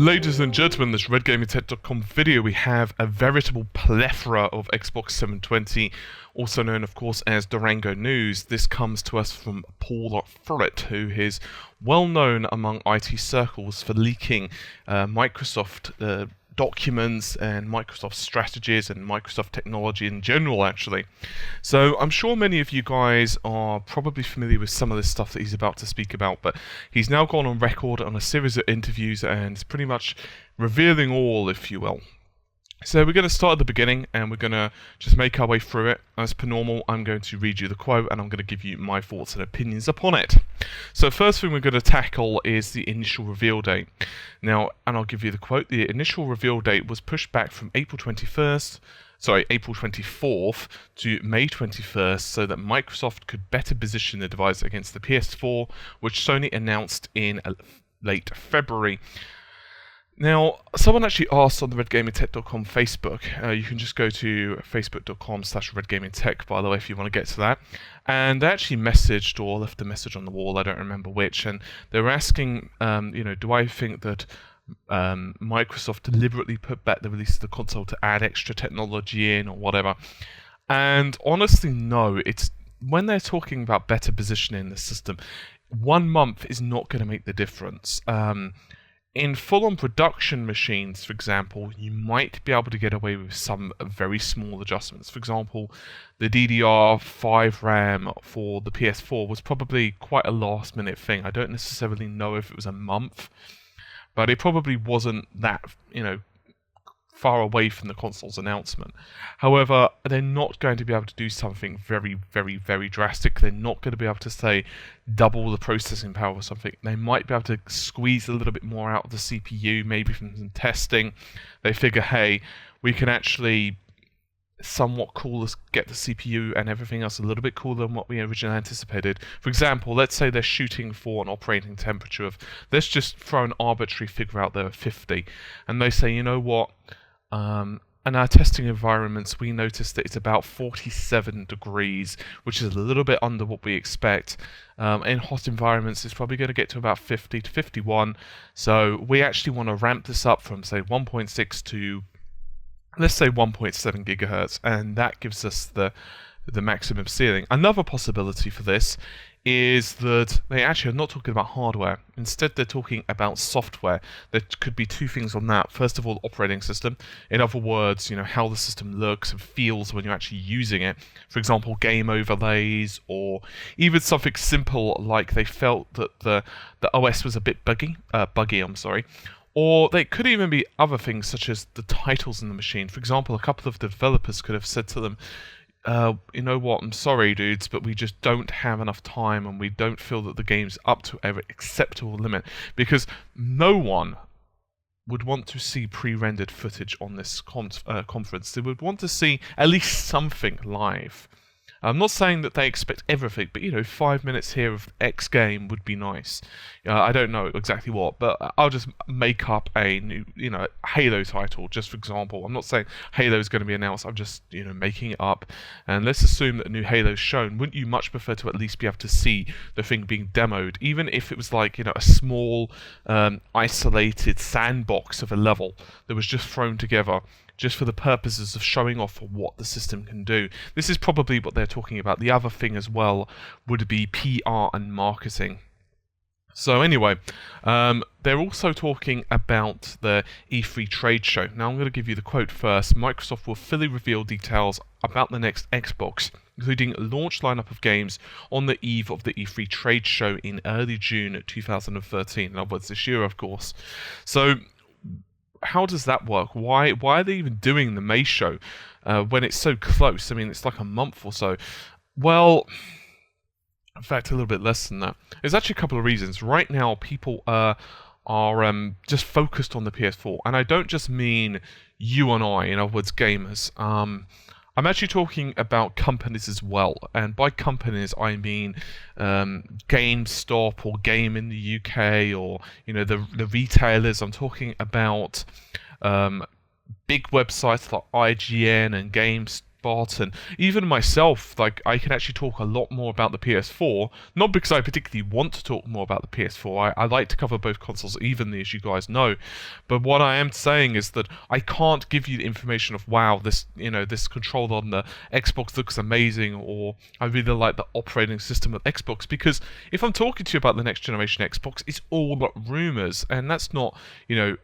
Ladies and gentlemen, this RedGamingTech.com video, we have a veritable plethora of Xbox 720, also known of course as Durango news. This comes to us from Paul Thurrot, who is well known among IT circles for leaking Microsoft documents and Microsoft strategies and Microsoft technology in general, actually. So I'm sure many of you guys are probably familiar with some of this stuff that he's about to speak about, but he's now gone on record on a series of interviews and is pretty much revealing all, if you will. So we're going to start at the beginning and we're going to just make our way through it. As per normal, I'm going to read you the quote and I'm going to give you my thoughts and opinions upon it. So first thing we're going to tackle is the initial reveal date. Now, and I'll give you the quote, the initial reveal date was pushed back from April 24th to May 21st so that Microsoft could better position the device against the PS4, which Sony announced in late February. Now, someone actually asked on the RedGamingTech.com Facebook, you can just go to facebook.com/RedGamingTech, by the way, if you want to get to that, and they actually messaged or left a message on the wall, I don't remember which, and they were asking, do I think that Microsoft deliberately put back the release of the console to add extra technology in or whatever? And honestly, no, it's when they're talking about better positioning the system, 1 month is not going to make the difference. In full-on production machines, for example, you might be able to get away with some very small adjustments. For example, the DDR5 RAM for the PS4 was probably quite a last-minute thing. I don't necessarily know if it was a month, but it probably wasn't that, far away from the console's announcement. However, they're not going to be able to do something very, very, very drastic. They're not going to be able to say double the processing power or something. They might be able to squeeze a little bit more out of the CPU, maybe from some testing. They figure, hey, we can actually somewhat get the CPU and everything else a little bit cooler than what we originally anticipated. For example, let's say they're shooting for an operating temperature of, let's just throw an arbitrary figure out there of 50, and they say, you know what, in our testing environments, we noticed that it's about 47 degrees, which is a little bit under what we expect. In hot environments, it's probably going to get to about 50 to 51. So we actually want to ramp this up from, say, 1.6 to, let's say, 1.7 gigahertz, and that gives us the maximum ceiling. Another possibility for this is that they actually are not talking about hardware. Instead, they're talking about software. There could be two things on that. First of all, operating system. In other words, how the system looks and feels when you're actually using it. For example, game overlays, or even something simple like they felt that the OS was a bit buggy. Or they could even be other things such as the titles in the machine. For example, a couple of developers could have said to them, you know what, I'm sorry dudes, but we just don't have enough time and we don't feel that the game's up to an acceptable limit, because no one would want to see pre-rendered footage on this conference. They would want to see at least something live. I'm not saying that they expect everything, but 5 minutes here of X game would be nice. I don't know exactly what, but I'll just make up a new, Halo title, just for example. I'm not saying Halo is going to be announced. I'm just, making it up. And let's assume that a new Halo is shown. Wouldn't you much prefer to at least be able to see the thing being demoed, even if it was like, a small, isolated sandbox of a level that was just thrown together, just for the purposes of showing off what the system can do. This is probably what they're talking about. The other thing as well would be PR and marketing. So anyway, they're also talking about the E3 trade show. Now I'm going to give you the quote first. Microsoft will fully reveal details about the next Xbox, including a launch lineup of games on the eve of the E3 trade show in early June 2013. In other words, this year, of course. So how does that work? Why are they even doing the May show when it's so close? I mean, it's like a month or so. Well, in fact, a little bit less than that. There's actually a couple of reasons. Right now, people are just focused on the PS4, and I don't just mean you and I, in other words, gamers. I'm actually talking about companies as well, and by companies I mean GameStop or Game in the UK, or the retailers. I'm talking about big websites like IGN and spot, and even myself, like, I can actually talk a lot more about the PS4, not because I particularly want to talk more about the PS4, I like to cover both consoles evenly, as you guys know, but what I am saying is that I can't give you the information of, wow, this, this controller on the Xbox looks amazing, or I really like the operating system of Xbox, because if I'm talking to you about the next generation Xbox, it's all but rumors, and that's not,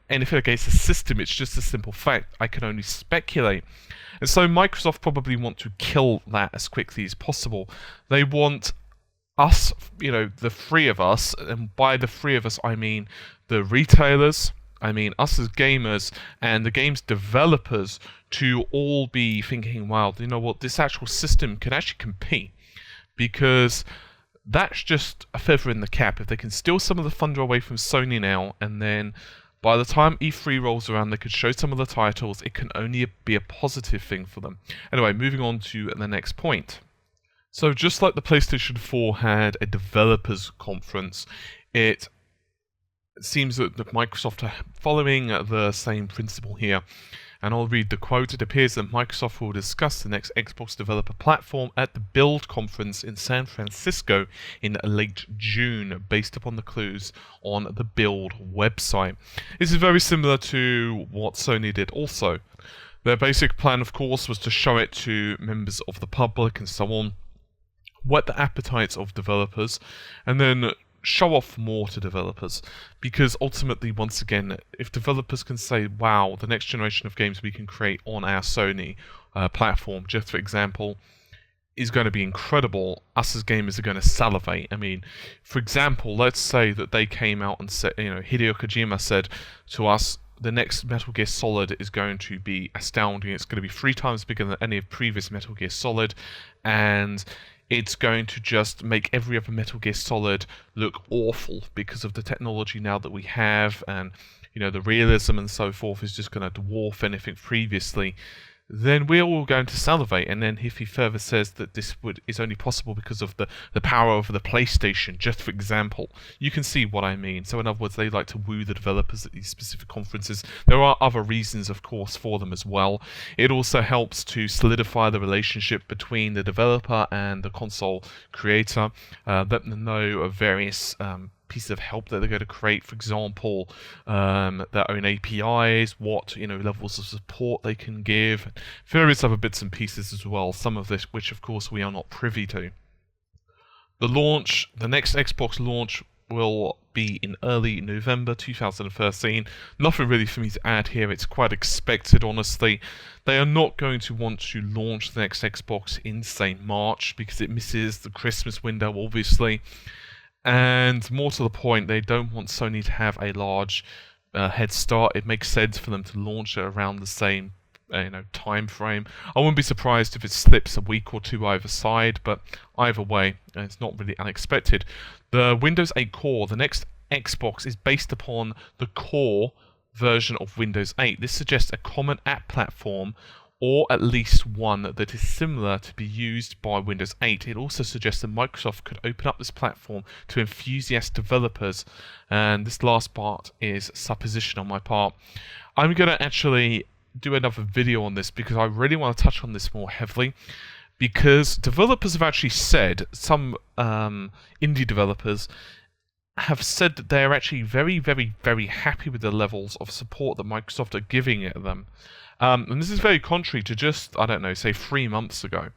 anything against the system, it's just a simple fact. I can only speculate. And so Microsoft probably want to kill that as quickly as possible. They want us, the three of us, and by the three of us I mean the retailers, I mean us as gamers, and the games developers, to all be thinking, wow, you know what, this actual system can actually compete, because that's just a feather in the cap. If they can steal some of the thunder away from Sony now, and then by the time E3 rolls around, they could show some of the titles, it can only be a positive thing for them. Anyway, moving on to the next point. So just like the PlayStation 4 had a developers conference, it seems that Microsoft are following the same principle here. And I'll read the quote. It appears that Microsoft will discuss the next Xbox developer platform at the Build conference in San Francisco in late June, based upon the clues on the Build website. This is very similar to what Sony did also. Their basic plan, of course, was to show it to members of the public and so on, whet the appetites of developers, and then show off more to developers, because ultimately, once again, if developers can say, wow, the next generation of games we can create on our Sony platform, just for example, is going to be incredible, us as gamers are going to salivate. I mean, for example, let's say that they came out and said, Hideo Kojima said to us, the next Metal Gear Solid is going to be astounding, it's going to be 3 times bigger than any of previous Metal Gear Solid, and it's going to just make every other Metal Gear Solid look awful because of the technology now that we have, and the realism and so forth is just going to dwarf anything previously. Then we're all going to salivate. And then if he further says that this is only possible because of the power of the PlayStation, just for example, you can see what I mean. So in other words, they like to woo the developers at these specific conferences. There are other reasons, of course, for them as well. It also helps to solidify the relationship between the developer and the console creator, let them know of various pieces of help that they're going to create, for example, their own APIs, what levels of support they can give, various other bits and pieces as well, some of this which of course we are not privy to. The next Xbox launch will be in early November 2013. Nothing really for me to add here, it's quite expected, honestly. They are not going to want to launch the next Xbox in, say, March, because it misses the Christmas window, obviously. And more to the point, they don't want Sony to have a large head start. It makes sense for them to launch it around the same time frame. I wouldn't be surprised if it slips a week or two either side, but either way, it's not really unexpected. The Windows 8 Core, the next Xbox, is based upon the core version of Windows 8. This suggests a common app platform, or at least one that is similar to be used by Windows 8. It also suggests that Microsoft could open up this platform to enthusiast developers, and this last part is supposition on my part. I'm going to actually do another video on this because I really want to touch on this more heavily, because developers have actually said, some indie developers have said that they're actually very, very, very happy with the levels of support that Microsoft are giving at them. And this is very contrary to just, I don't know, say 3 months ago,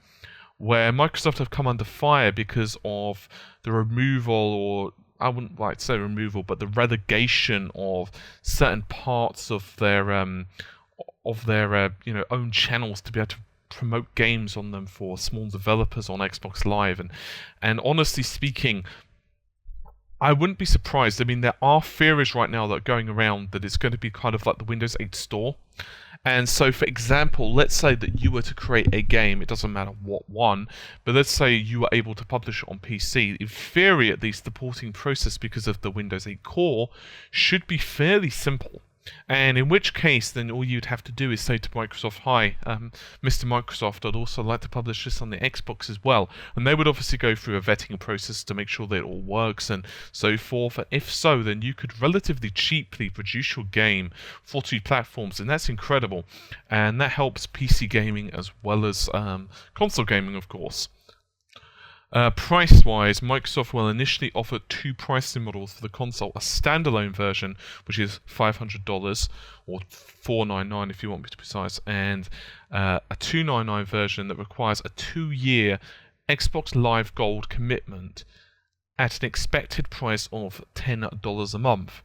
where Microsoft have come under fire because of the removal, or I wouldn't like to say removal, but the relegation of certain parts of their own channels to be able to promote games on them for small developers on Xbox Live. And honestly speaking, I wouldn't be surprised. I mean, there are theories right now that are going around that it's going to be kind of like the Windows 8 store. And so, for example, let's say that you were to create a game, it doesn't matter what one, but let's say you were able to publish it on PC. In theory, at least, the porting process, because of the Windows 8 Core, should be fairly simple. And in which case, then all you'd have to do is say to Microsoft, "Hi, Mr. Microsoft, I'd also like to publish this on the Xbox as well." And they would obviously go through a vetting process to make sure that it all works and so forth. And if so, then you could relatively cheaply produce your game for 2 platforms, and that's incredible. And that helps PC gaming as well as console gaming, of course. Price-wise, Microsoft will initially offer 2 pricing models for the console: a standalone version, which is $500, or $499 if you want me to be precise, and a $299 version that requires a 2-year Xbox Live Gold commitment at an expected price of $10 a month.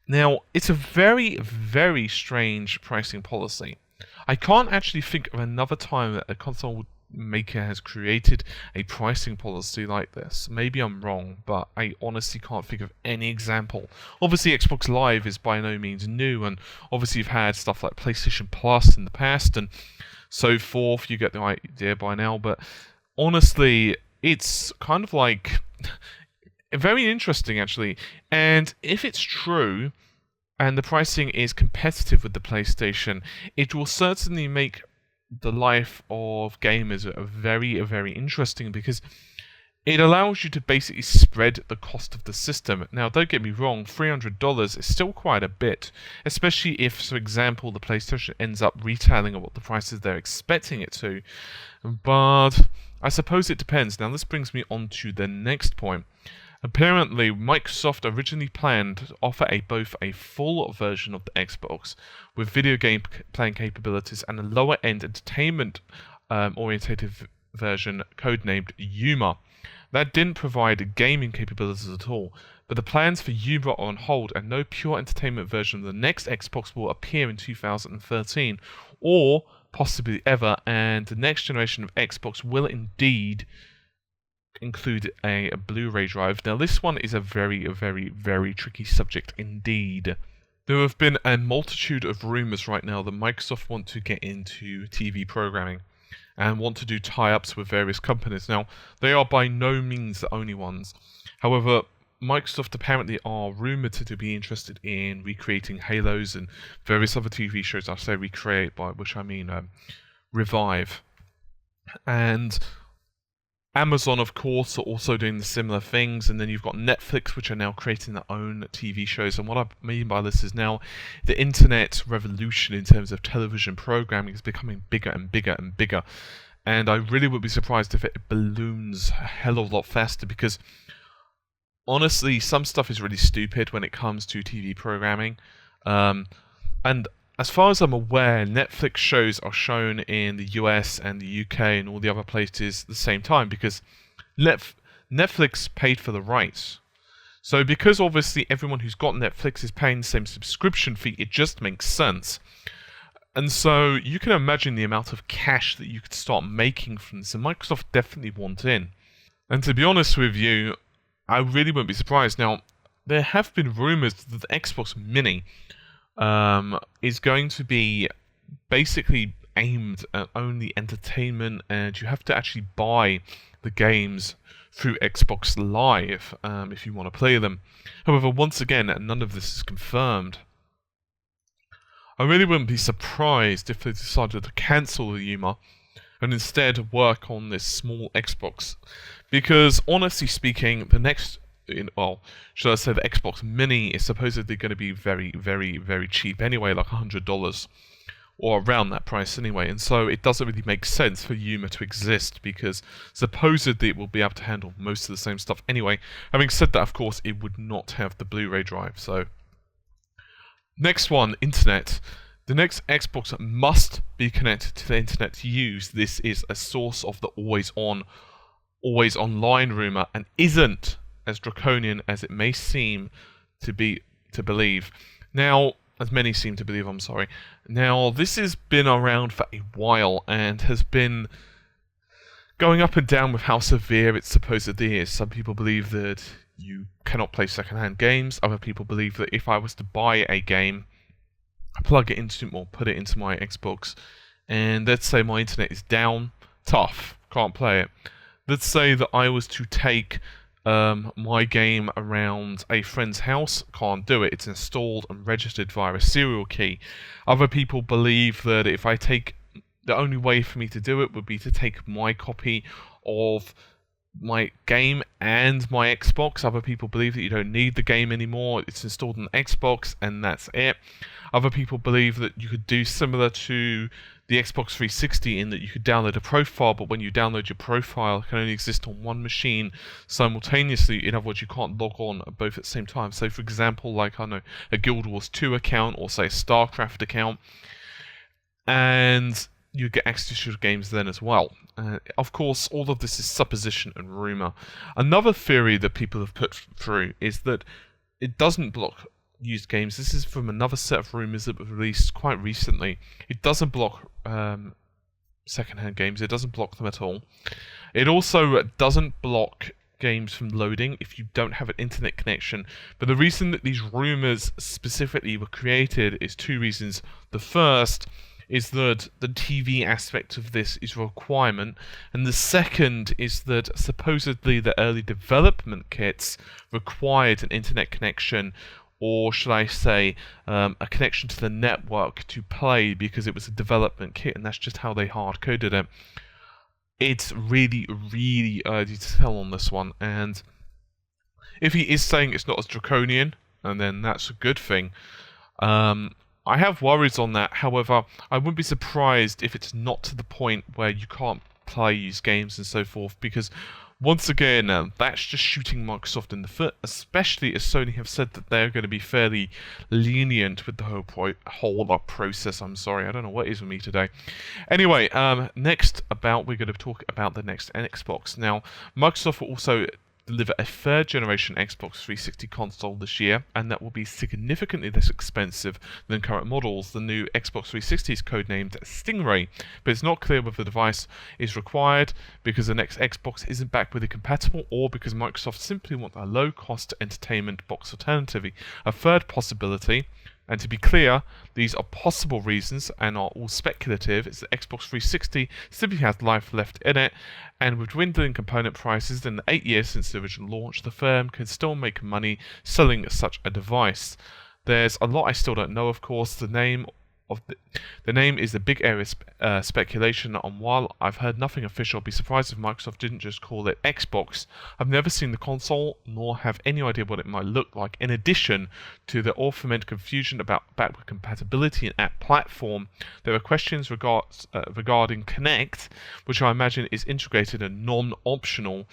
Now, it's a very, very strange pricing policy. I can't actually think of another time that a console maker has created a pricing policy like this. Maybe I'm wrong, but I honestly can't think of any example. Obviously, Xbox Live is by no means new, and obviously you've had stuff like PlayStation Plus in the past and so forth. You get the idea by now, but honestly, it's kind of like very interesting actually. And if it's true and the pricing is competitive with the PlayStation, it will certainly make the life of gamers are very, very interesting, because it allows you to basically spread the cost of the system. Now, don't get me wrong, $300 is still quite a bit, especially if, for example, the PlayStation ends up retailing at what the prices they're expecting it to. But I suppose it depends. Now, this brings me on to the next point. Apparently, Microsoft originally planned to offer both a full version of the Xbox with video game playing capabilities and a lower-end entertainment-orientated version codenamed Yuma. That didn't provide gaming capabilities at all, but the plans for Yuma are on hold, and no pure entertainment version of the next Xbox will appear in 2013, or possibly ever, and the next generation of Xbox will indeed include a Blu-ray drive. Now, this one is a very, very, very tricky subject indeed. There have been a multitude of rumors right now that Microsoft want to get into TV programming and want to do tie-ups with various companies. Now, they are by no means the only ones. However, Microsoft apparently are rumored to be interested in recreating Halos and various other TV shows. I say recreate, by which I mean revive. And Amazon, of course, are also doing the similar things, and then you've got Netflix, which are now creating their own TV shows. And what I mean by this is now the internet revolution in terms of television programming is becoming bigger and bigger and bigger. And I really would be surprised if it balloons a hell of a lot faster, because honestly, some stuff is really stupid when it comes to TV programming. And as far as I'm aware, Netflix shows are shown in the US and the UK and all the other places at the same time, because Netflix paid for the rights. So because obviously everyone who's got Netflix is paying the same subscription fee, it just makes sense. And so you can imagine the amount of cash that you could start making from this, and Microsoft definitely want in. And to be honest with you, I really wouldn't be surprised. Now, there have been rumors that the Xbox Mini is going to be basically aimed at only entertainment, and you have to actually buy the games through Xbox Live if you want to play them. However, once again, none of this is confirmed. I really wouldn't be surprised if they decided to cancel the Yuma and instead work on this small Xbox, because honestly speaking, the next, well, should I say the Xbox Mini is supposedly going to be very, very, very cheap anyway, like $100 or around that price anyway, and so it doesn't really make sense for Yuma to exist, because supposedly it will be able to handle most of the same stuff anyway. Having said that, of course, it would not have the Blu-ray drive. So next one, internet. The next Xbox must be connected to the internet to use. This is a source of the always online rumor, and isn't as draconian as it may seem to believe. Now, as many seem to believe, I'm sorry. Now, this has been around for a while and has been going up and down with how severe it supposedly is. Some people believe that you cannot play secondhand games. Other people believe that if I was to buy a game, plug it into, or put it into my Xbox, and let's say my internet is down, tough, can't play it. Let's say that I was to take my game around a friend's house, can't do it. It's installed and registered via a serial key. Other people believe that if I take... the only way for me to do it would be to take my copy of my game and my Xbox. Other people believe that you don't need the game anymore. It's installed on Xbox and that's it. Other people believe that you could do similar to the Xbox 360 in that you could download a profile, but when you download your profile, it can only exist on one machine simultaneously. In other words, you can't log on both at the same time. So, for example, like, I don't know, a Guild Wars 2 account or, say, a StarCraft account, and you get access to your games then as well. Of course, all of this is supposition and rumour. Another theory that people have put through is that it doesn't block used games. This is from another set of rumours that were released quite recently. It doesn't block second-hand games. It doesn't block them at all. It also doesn't block games from loading if you don't have an internet connection. But the reason that these rumours specifically were created is two reasons. The first is that the TV aspect of this is a requirement, and the second is that supposedly the early development kits required an internet connection, or should I say a connection to the network to play, because it was a development kit and that's just how they hard-coded it. It's really, really early to tell on this one, and if he is saying it's not as draconian, and then that's a good thing. I have worries on that. However, I wouldn't be surprised if it's not to the point where you can't play used games and so forth, because once again, that's just shooting Microsoft in the foot, especially as Sony have said that they're going to be fairly lenient with the whole process. I'm sorry, I don't know what is with me today. Anyway, next we're going to talk about the next Xbox. Now, Microsoft will also deliver a third-generation Xbox 360 console this year, and that will be significantly less expensive than current models. The new Xbox 360 is codenamed Stingray, but it's not clear whether the device is required because the next Xbox isn't backwardly compatible, or because Microsoft simply want a low-cost entertainment box alternative. A third possibility, and to be clear, these are possible reasons and are all speculative, is that Xbox 360 simply has life left in it, and with dwindling component prices in the 8 years since the original launch, the firm can still make money selling such a device. There's a lot I still don't know, of course. The name is a big area of speculation, and while I've heard nothing official, I'd be surprised if Microsoft didn't just call it Xbox. I've never seen the console, nor have any idea what it might look like. In addition to the aforementioned confusion about backward compatibility and app platform, there are questions regarding Kinect, which I imagine is integrated and non-optional.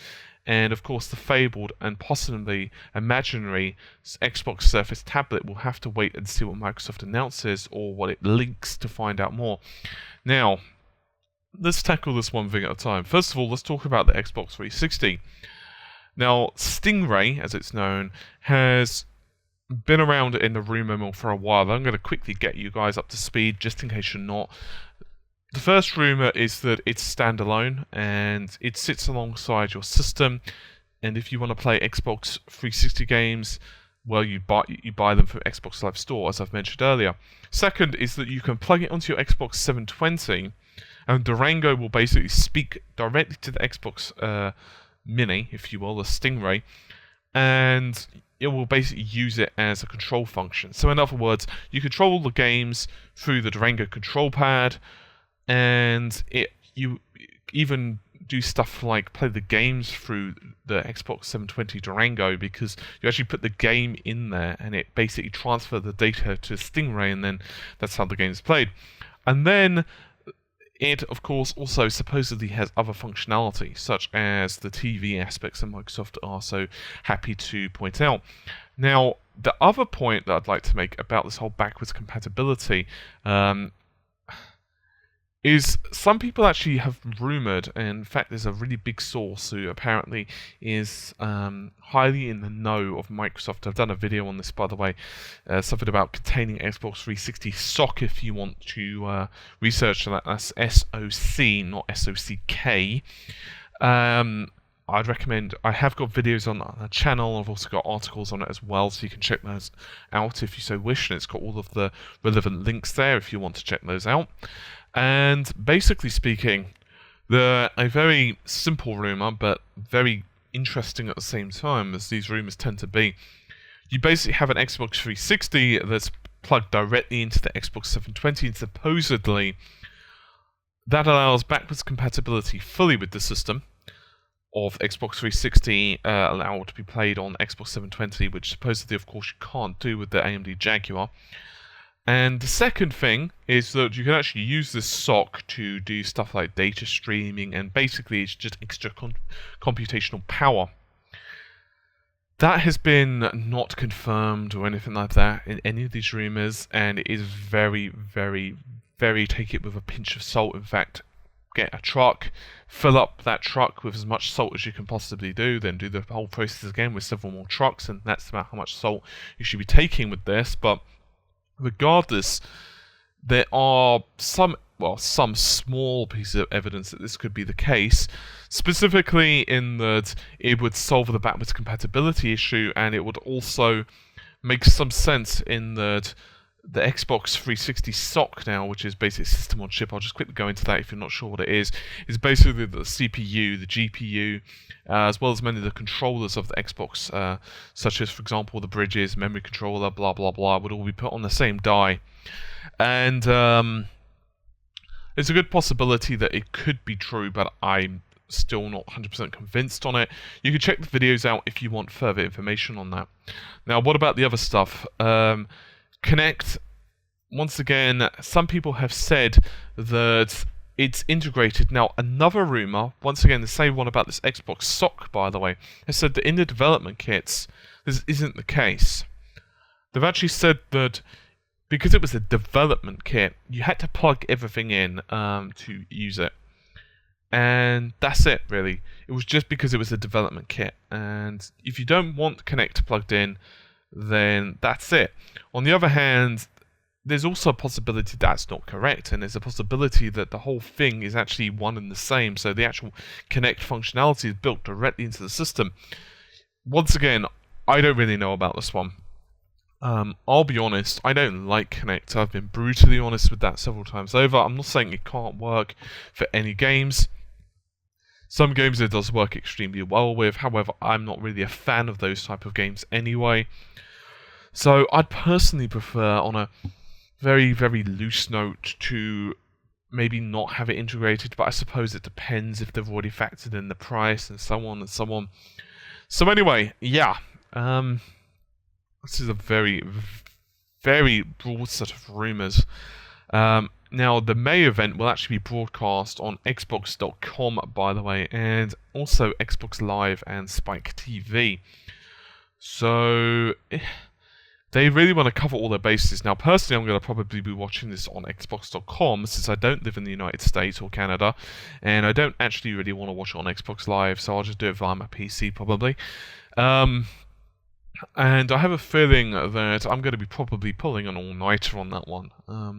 And of course, the fabled and possibly imaginary Xbox Surface tablet will have to wait and see what Microsoft announces or what it links to find out more. Now, let's tackle this one thing at a time. First of all, let's talk about the Xbox 360. Now, Stingray, as it's known, has been around in the rumor mill for a while. I'm going to quickly get you guys up to speed, just in case you're not. The first rumor is that it's standalone and it sits alongside your system, and if you want to play Xbox 360 games, well, you buy them from Xbox Live Store, as I've mentioned earlier. Second is that you can plug it onto your Xbox 720, and Durango will basically speak directly to the Xbox Mini, if you will, the Stingray, and it will basically use it as a control function. So in other words, you control the games through the Durango control pad, and you even do stuff like play the games through the Xbox 720 Durango, because you actually put the game in there and it basically transfers the data to Stingray, and then that's how the game is played. And then it, of course, also supposedly has other functionality, such as the TV aspects that Microsoft are so happy to point out. Now, the other point that I'd like to make about this whole backwards compatibility is some people actually have rumored, and in fact there's a really big source who apparently is highly in the know of Microsoft. I've done a video on this, by the way, something about containing Xbox 360 SOC if you want to research that. That's SOC, not SOCK. I'd recommend, I have got videos on the channel, I've also got articles on it as well, so you can check those out if you so wish, and it's got all of the relevant links there if you want to check those out. And basically speaking, a very simple rumor, but very interesting at the same time, as these rumors tend to be. You basically have an Xbox 360 that's plugged directly into the Xbox 720, and supposedly that allows backwards compatibility fully with the system of Xbox 360 allowed to be played on Xbox 720, which supposedly, of course, you can't do with the AMD Jaguar. And the second thing is that you can actually use this SoC to do stuff like data streaming, and basically it's just extra computational power. That has been not confirmed or anything like that in any of these rumors, and it is very, very, very, take it with a pinch of salt. In fact, get a truck, fill up that truck with as much salt as you can possibly do, then do the whole process again with several more trucks, and that's about how much salt you should be taking with this. But regardless, there are some small pieces of evidence that this could be the case, specifically in that it would solve the backwards compatibility issue, and it would also make some sense in that the Xbox 360 SoC now, which is basically system on chip, I'll just quickly go into that if you're not sure what it is basically the CPU, the GPU, as well as many of the controllers of the Xbox, such as, for example, the bridges, memory controller, blah, blah, blah, would all be put on the same die. And there's a good possibility that it could be true, but I'm still not 100% convinced on it. You can check the videos out if you want further information on that. Now, what about the other stuff? Kinect, once again, some people have said that it's integrated. Now, another rumor, once again, the same one about this Xbox SoC, by the way, has said that in the development kits, this isn't the case. They've actually said that because it was a development kit, you had to plug everything in to use it. And that's it, really. It was just because it was a development kit. And if you don't want Kinect plugged in, then that's it. On the other hand, there's also a possibility that's not correct, and there's a possibility that the whole thing is actually one and the same, so the actual Kinect functionality is built directly into the system. Once again, I don't really know about this one. I'll be honest, I don't like Kinect. I've been brutally honest with that several times over. I'm not saying it can't work for any games. Some games it does work extremely well with, however, I'm not really a fan of those type of games anyway. So I'd personally prefer, on a very, very loose note, to maybe not have it integrated, but I suppose it depends if they've already factored in the price and so on and so on. So anyway, yeah, this is a very, very broad set of rumours. Now, the May event will actually be broadcast on Xbox.com, by the way, and also Xbox Live and Spike TV. So they really want to cover all their bases. Now, personally, I'm going to probably be watching this on Xbox.com, since I don't live in the United States or Canada, and I don't actually really want to watch it on Xbox Live, so I'll just do it via my PC, probably. And I have a feeling that I'm going to be probably pulling an all-nighter on that one.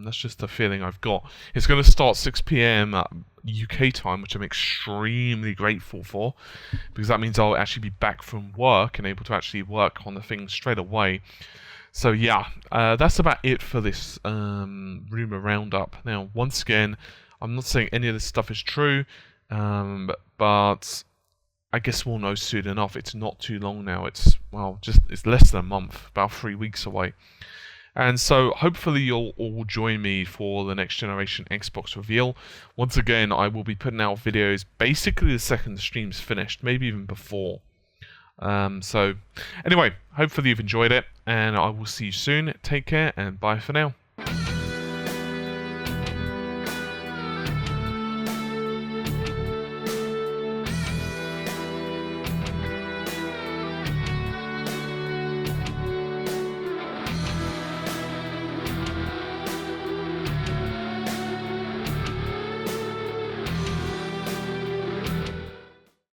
That's just the feeling I've got. It's going to start 6 PM UK time, which I'm extremely grateful for, because that means I'll actually be back from work and able to actually work on the thing straight away. So yeah, that's about it for this rumour roundup. Now, once again, I'm not saying any of this stuff is true, but I guess we'll know soon enough. It's not too long now. It's less than a month, about 3 weeks away. And so hopefully you'll all join me for the next generation Xbox reveal. Once again, I will be putting out videos basically the second the stream's finished, maybe even before. So anyway, hopefully you've enjoyed it, and I will see you soon. Take care, and bye for now.